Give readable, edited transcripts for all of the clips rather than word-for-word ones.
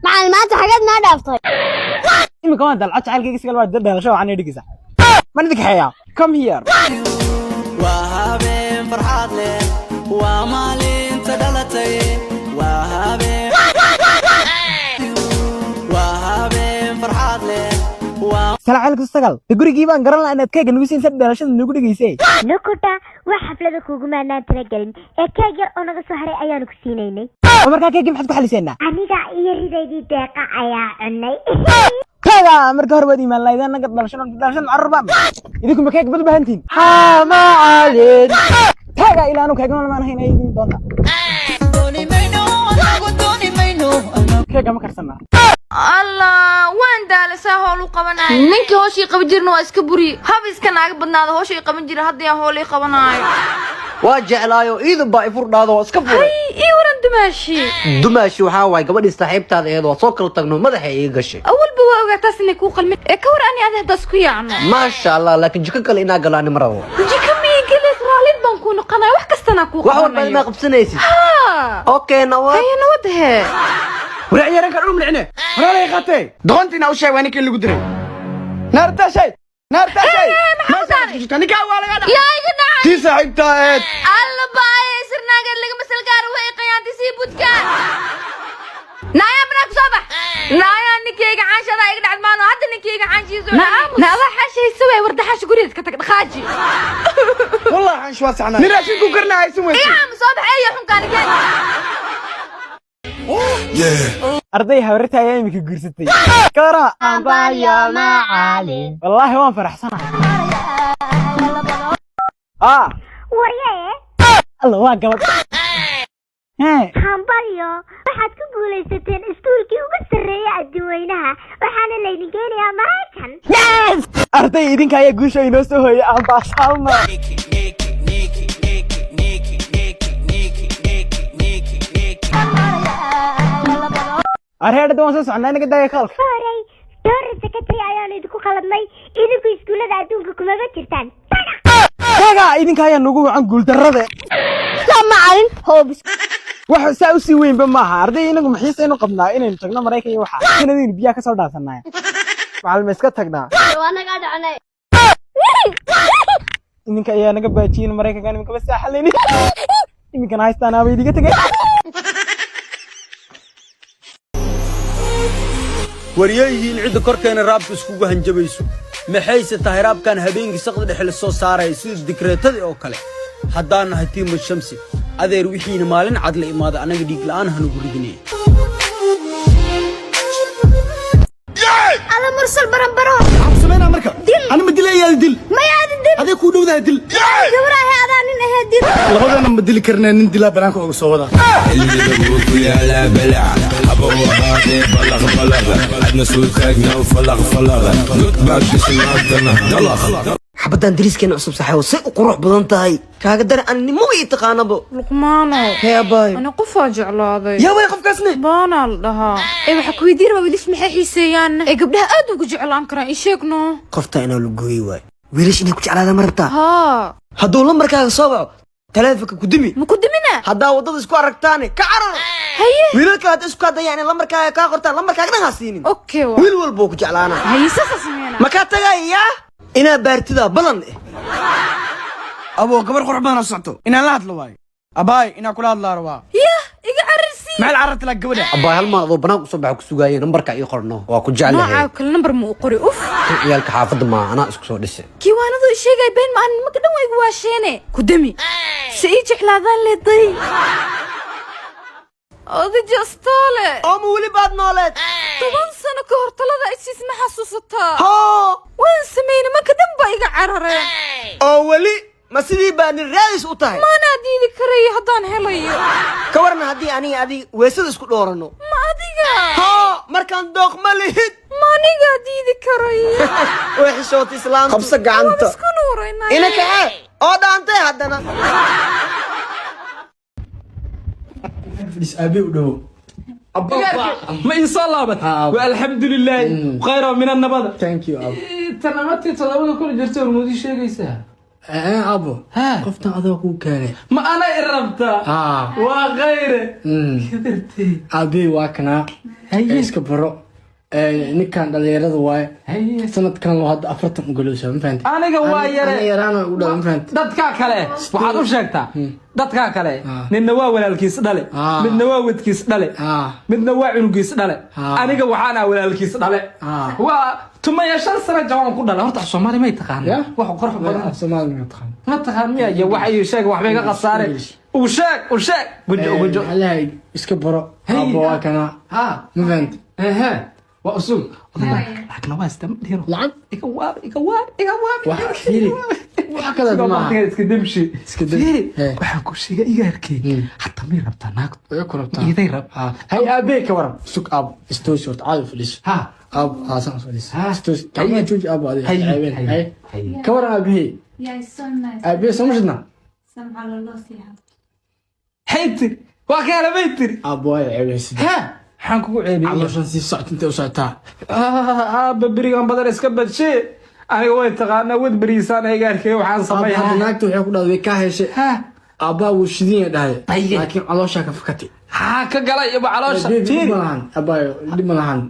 معلومات حاجات ما دافتay إما كمان دلعت عالك يسقى الواحد ده شو عني دقيسة ما ندك حياة come here وهابين فرحات لي ومالين تدلتي وهابين فرحات لي سلام عليكم استقل تقولي جيبان قرنا أن أتكلم نوسين سد عشان نقول جيسي نكوتا وحفلة كوجما ناترجلين كاجر أنا قصهري أيام كسينيني ومركا كيف محد كحلي سنة أنا يريد دقة أيا عني هذا مركا هربدي ما لا إذا أنا قد عشان عربان إذا كم كيك بالبهنتين ما علين هذا إلى أنو كيك ما أنا هنا يدين دونا كيك ما كرسنا الله وين دالسا هولو قبناي نينكي هوشي قبن جيرنا waa iska buri hab iska naag badnaada hooshii qaban jira hadda aan hoolii qabanaay waa jeclaayo iidan baa ifur dhaado iska furay ii waran dumaashi waxa way gabadhii saaxiibtaada eedo soo kala tagno madaxa ay gashay awalba waa ogaataa inay ku qalmid ee ka war ani aad hadas ku yaacno ma sha Allah laakiin jika kale ina galaan marawo jika miigelis raalid baan ku noqonay wax kastana ku qabanayo wax ma qabsanaysid okay nawad hay nawadahe ولا يرن كانوا ملعنه ولا لا يقاتي دونتنا وشاي وين كان لو دري نارتا شاي ما كان ولا غدا يا غدا تي صاحبتها الله باي سرنا قال لك مسل قار وهي قيادتي سيبودكا نايا بنك صباح نايا نكيغا عاشدا ايغ دعدمانو هدا نكيغا عاشيسو لا waxaa shay saway warda xash guriid ka tag dhaqaaji والله عن شو سعنا نراشين ku karnaa ismu يا عم صباح اي xunkaan keen أرضي هورتها أيامك جرستي كرا أبا يا معالي والله وان فرح سنة وريه الله واقف hambalyo waxaad ku guulaysateen iskuulkii ugu sarreeyay adduweynaha waxaana laydin keenayaa Mareykan أرضي إذن كايا جوشة ينوسو هي أبا سالنا أرهاد دوان سوسعنا إنك دايا خالك هوري دور سكتري ayaan idinku qaladnay idinku iskuulada adduunka kuma jirtaan kaga idinka ayaa nagu wacan guul darrada samaalin hoobis waxa saa u sii weyn ba maaha arday inagu maxaysan qabnaa inaynu tagno Mareykan iyo waxa sanadeen biya ka soo dhaasanay macalin iska tagnaa waanaga dhacnay idinka ayaa naga baajiin Mareykan imika bas xalayni imika haystaan aba idiga tagay wariyayhiin cid korkeena raabka iskugu hanjabayso maxayse tahay raabkan habeenkii saqda dhexle soo saaray sida dikreetadii oo kale haddaan nahay tiimu shamsi adeer wixiina maalin cad la imaada anaga dhiig la'aan hanu gurignay ala mursal baranbaro xabsana marka ana ma dilayaa dil ma yaad dil adee ku dhowdahay dil gabaraha adaa nin ahayd dil labadana ma dili karnaa nin dilaa banaanka uga soo wada xabadan diriskeen cusub saxay si u qurux badan tahay kaaga dar aan nimo way taqaanabo luqmaano heebay ana qof jeclaaday yaa way qofkaasna baana dhaha waxa ku weydiin waa wiilish maxay xiiseeyaan gabdhaha aad ugu jeclaan karaan ii sheegno qofta inaa lu gooyay waay wiilish inay ku jeclaada marabta ha hadduu lambarkaaga soo waco taleefanka ku dimi ma ku dimina haddaa wadada isku aragtaane ka carar haye wiilka aad isku hadayaan lambarkaaga ka qortaan lambarkaaga dhan haasiinin okay wiil walba ku jeclaana haye sasa sameeyna ma ka tagaya ina baartida balan abo gabar qurux badan socto inaan la hadlo waay abaay ina kula hadlaa rabaa ya iga carisi meel cararta la gabadha abaay hal ma adoo banaan ku soo baxo ku sugaayay nambarka ay qorno waa ku jeclahay nooca kale nambar ma u qori uf ciyaalka xaafadda ma ana isku soo dhisay kiwaanadu sheegay been ma ma ka dhan way igu waasheene ku dami si ay jeclaadaan leeday odi jastole ama wali baad nooleed 10 sano ka hor talada ay siis ma xasuusataa ha waan sameeyay ma ka dhan ba iga carareen oo wali ma sidii baan raadis u tahay ma naadiidi karay haddaan helayo ka warna haddii aniga adiga weesada isku dhoorano ma adiga ha markaan dooq ma lihid ma aniga diidi karay way xishoot islaam qabsa gacanta isku nuurayna ina kaxe oo dhaantay haddana فلس أبي ودو أبا ما يصلى لابد والحمد لله خير من النبض ثانك يو ترى ما تطلبوا كل جرت المودي شيء جيسها ابو قفتان ادوكو كاني ما انا قربتها وغيره كبرتي ابي واكنا هي اسك برو ninkan dhalinyarada waaye sanadkan loo hadda 40 golusa ma fahanti aniga waa yare yaraan u dhaw ma fahanti dadka kale waxaad u sheegtaa dadka kale ninna waa walaalkiis dhale midna waa wadkiis dhale midna waa cunugiis dhale aniga waxaan ah walaalkiis dhale waa tumaya 5 sano jawaan ku dhale horta Soomaali ma taqaan wax qurux badan Soomaali ma taqaan miya ya wax ay sheeg wax bay ka qasaare u sheeg gujo halaay iska baro abo waakana ma fahanti وأصول لكن ما استمدير لعب يكواب وحكيلي وحكذا ما تقدمشي فيري وحكو شيء ياركي حتى مين ربطة ناقد يكربطة إذا رب هاي أبيك ورم سوق أب استوشورت عارف ليش أب عاصم فليس استوش كم يجوج أب هذه هاي كورم أبي أبي سمجنا سمع الله فيها حيتر وكاله بيتر أبوي عيبس waxaan kugu ceebiyay علشان سي ساعه انت وساعتها barigan badar iska badshay aniga way taqaanaa wad bariisaan ay gaarkay waxaan sameeyay naagtu waxay ku dhawday ka heshay aba uu shidin dhahay laakiin caloosha ka fakatay ka galay iyo caloosha tiin abayo dib malahan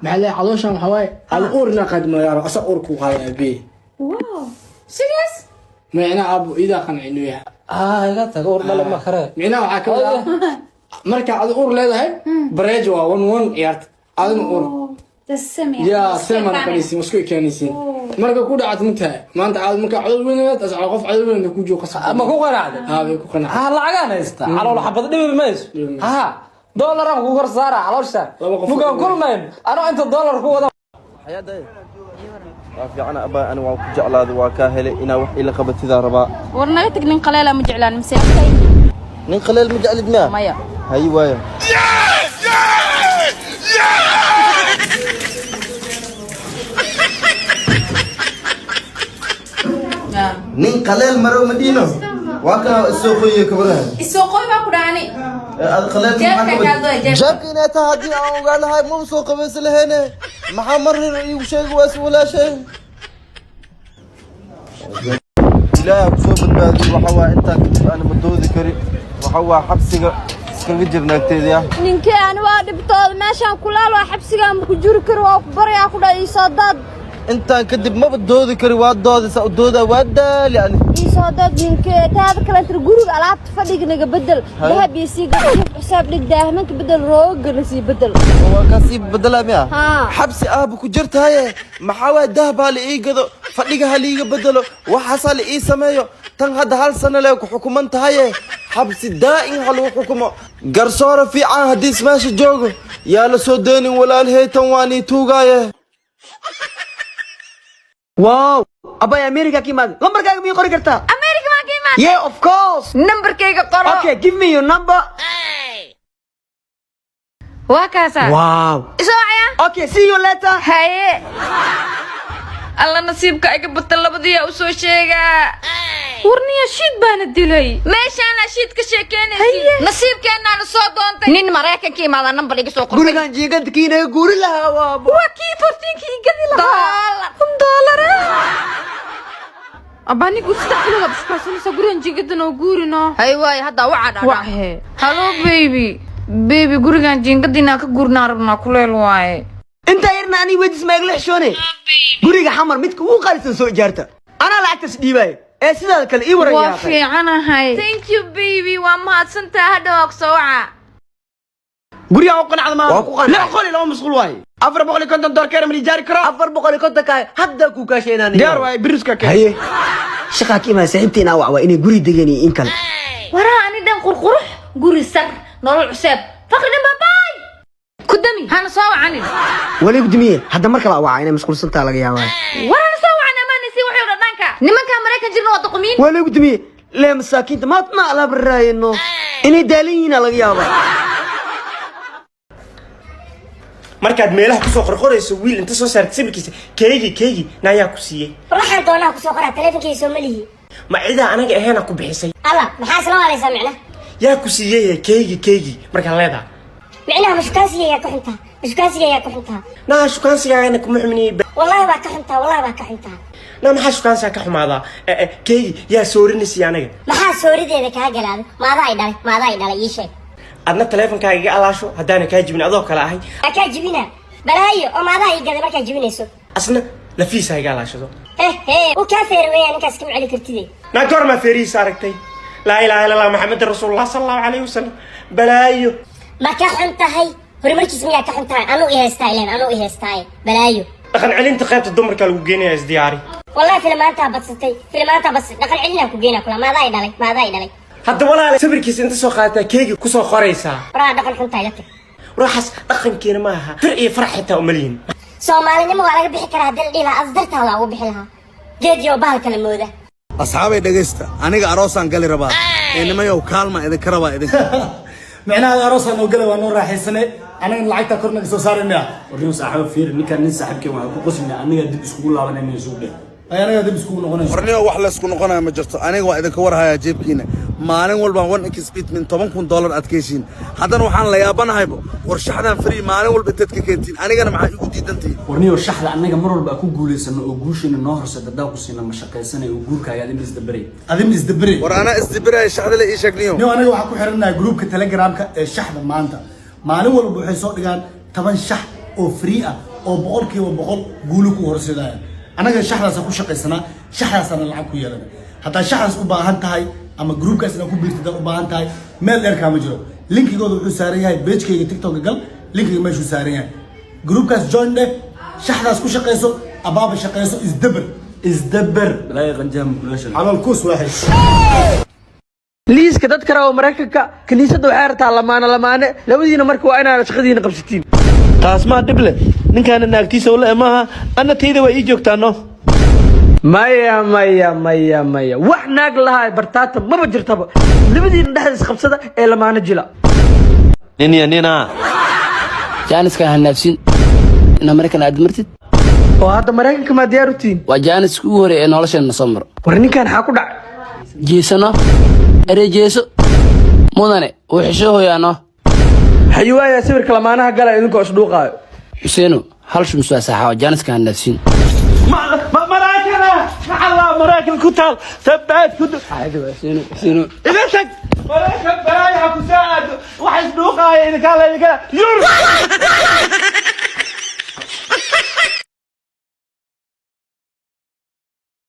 maxay caloosha waxa way al uurna qadmo yaro asa uurku qaaday abi wow serious meena abu ida qancinuu yahay iga tago uur dhalay ma khare meena waxa ka wada marka aad uur leedahay bareej waa 1 ciyaarta aadna uur ya seeman kaniisi musku kaniisi marka ku dhacad minta maanta aad marka codol weynaad as qof codol weyn ku joogo qasab ma ku qaraacday way ku qanaacay lacagaan haysta calool xabad dhibi mayso doolar ku kor saara caloosha muga kulmeen ana inta doolar ku wada حياتي في عنا أبا أنا وجعل هذا وكاهل إنا وح إلى قبت ذا ربا ورنايتك ننقلها مجعلان مسيح ننقلل مجعل دماء مايا هاي وايا ننقلل مرو مدينة وكا السوقية كبرها السوقي ما كراني القلل جابك إنها تهدي أو قال هاي مو سوق بس لهنا محمر يوشيك ولا شيء لا بشوف البادي وحوا أنت أنا مدودي كري وحوا حبسك كل جبنا كتير ninkii aan waa dhibtood meeshan kulaal waa xabsiga ma ku jiri karo waa ku bariya ku dhaysoo dad أنت كدب ما بدودي كري وادودي سأدودا وادا يعني isoo dad ninkii taad kala tir guriga alaabta fadhiga bedel dahab iyo si xisaab dhigdaa manka bedel roog galasi bedel هو كاسيب بدلا ميا حبس أبو كجرت هاي محاوى دهب على إيه كذا فديها ليه بدله وحصل إيه سمايو تن هذا هالسنة لك حكومة هاي حبس دائم على حكومة قرصارة في عهد ماشي جوجو يا لسوداني ولا الهيتم واني توغايه واو ابا امريكا كيماد نمبر كاغ مي قري كرتا امريكا ما كيما yeah of course نمبر كيغا قرا okay give me your number وكاسا wow اسوعيا okay see you later هاي الله نصيبك ايغا بطل لبديا وسو شيغا ورنيا شيد بان الدلي ماشي انا شيد كشيكينيسي نصيبكنا انا سو دونتي نين مريكان كيما نمبر ايغا سو قرا غوريغان جيغانت كينا غوري لا وكي فرتينكي غدي لا دولار أباني قلت تحلو بس كاسوني سأقولين جيجدنا وقورنا هاي واي هذا وعد وعه هلو بيبي قوريان جيجدنا كقورنا ربنا كليل واي انت يرنا اني ويدس ما يقلح شوني غوريغا حمر متك وو قالسن سو جارتا انا لعبت سديباي ايه سيدا كل اي ورا يا وفي انا هاي ثانك يو بيبي وما سنتا هدوك سوعه غوريغا وقنعد ما لا قولي لو مسخول واي أفر بقولي كنت دور كرم اللي جاري كرا أفر بقولي كنت كاي هدا كوكا شيناني ديار واي برسكا كاي هي شقاكي ما سحبتي ناوع وإني قولي دقني إن كان وراني دم قرقروح قولي سر نور العساب فقرنا باباي قدامي هانا صاوع عني ولي قدمي هدا مركب أوعى أنا مسؤول سنتا لقى يا واي وانا صاوع أنا ما نسي وحي ردانكا نمان كان مريكا جيرنا وطقمين ولي قدمي لا مساكين ما تطمع لا بالراي إنه إني دالين لقى يا واي markaad meelaha ku soo qorqorayso wiil inta soo saartay sawirkiisa keegi naayaa ku siiyay waxaan doonaa ku soo qoraa telefonkiisa Soomaaliya ma cida anaga aheena ku bixisay alla maxaa salaam alaykum macna yaa ku siiyay keegi marka leedahay macnaha mashkaasiga yaa ku xuntaa naa shukaansigaana kuma xumnii wallahi baa ka xuntaa na maxaa shukaansaa ka xumaadaa keegi yaa soorinaysa aniga maxaa soorideeda kaa galaaday maadaa i dhalay ii sheeg adna taleefankaaga iga alaasho haddaana kaa jibin adoo kale ahay kaa jibina balaayo oo maadaa ii gaday markaa jibinayso asna lafiisa iga alaashado u kaa feera weeyaa ninkaas kama celi kartide naa goormaa feerihiisa aragtay laa ilaaha illa allah maxamed rasuulullah sala allahu calayhi wasalam balaayo ma ka xun tahay horumarkiis miyaa ka xun tahay anuu i heestaaye balaayo dhaqan celinta qaybta dumarka lagu geenaya isdiyaari wallahi filimaantaa badsatay dhaqan celinaa ku geenaa kula maadaa i dhalay hadda walaale sawirkiisa inta soo qaadataa keegi kusoo qoraysaa waraa dhaqan xun tahay la tag ruuxaas dhaqankeena ma aha fir iyo farax xitaa uma lihin soomaalinimo waa laga bixi karaa haddii la dhihi lahaa asdartaa loogu bixi lahaa geediyo bahal kala mooda asxaabay dhegaysta aniga aroosaan gali rabaa nimayow kaalma idinka rabaa idinka micnaha aroosaan oo gala waa noo raaxaysanay anaga lacagta kor naga soo saarayna warniyo saaxiibo fiir ninkan nin saaxiibkeen waxaan ku qosnaa aniga dib iskugu laabanayna isugu dheh anaga dib iskugu noqonayso warniyo wax la isku noqonaya ma jirto aniga waa idinka warhayaa jeebkiina maalin walba one expeedment $10,000 aad keeshiin haddana waxaan la yaabanahay war shaxdan free maalin walba intaad ka keentiin anigana maxaa igu diidantiin warniyo shaxda anaga mar walba ku guuleysano oo guushiina noo horseeda daa ku siina ma shaqaysanay oo guurkaaga adin isdabaray war ana isdabaray shaxda la ii sheegniyo aniga waxaan ku xiranahay groupka telegramka ee shaxda maanta maalin walba waxay soo dhigaan 10 shax oo free ah oo 100% guulu ku horseedaya anaga shaxdaas ku shaqaysanaa shaxdaasna lacag ku yeelana hadaa shaxdaas u baahan tahay ama groupkaas inaad ku biirtada u baahan tahay meel dheer kama jiro linkigooda wuxuu saaran yahay page-kayga TikTok gal linkiga meeshuu saaran yahay groupkaas join dheh shaxdaas ku shaqayso abaaba shaqayso isdabar balaa qanjam kulashan calal kuus waaxid liiska dad kale oo Mareykanka kaniisada waxay rabtaa lamaane labadiina marka waa inaad shaqadiina qabsatiin taas ma dhible ninkaan naagtiisa wala maaha anna tayda waa ii joogtaano maya wax naag lahaa bartaata maba jirtaba labadiina dhexdiis qabsada ee lamaane jila nina jaaniska hanaafsin ina Mareykan aad martid oo hadda Mareykanka ma diyaar u tihiin waa jaaniska ugu hore ee nolosheena soo mar war ninkan xaa ku dhacay jeesano erejeeso mudane uu xisho hooyaano xaywaaya sawirka lamaanaha gala idinkoo isdhuuqaayo Xuseeno hal shums waa saxaa jaaniska hanaafsin مراكل كتال ثبات كد حسينو إذا شك مراكل بلاي حكوساد وحسنوقها إذا كان يور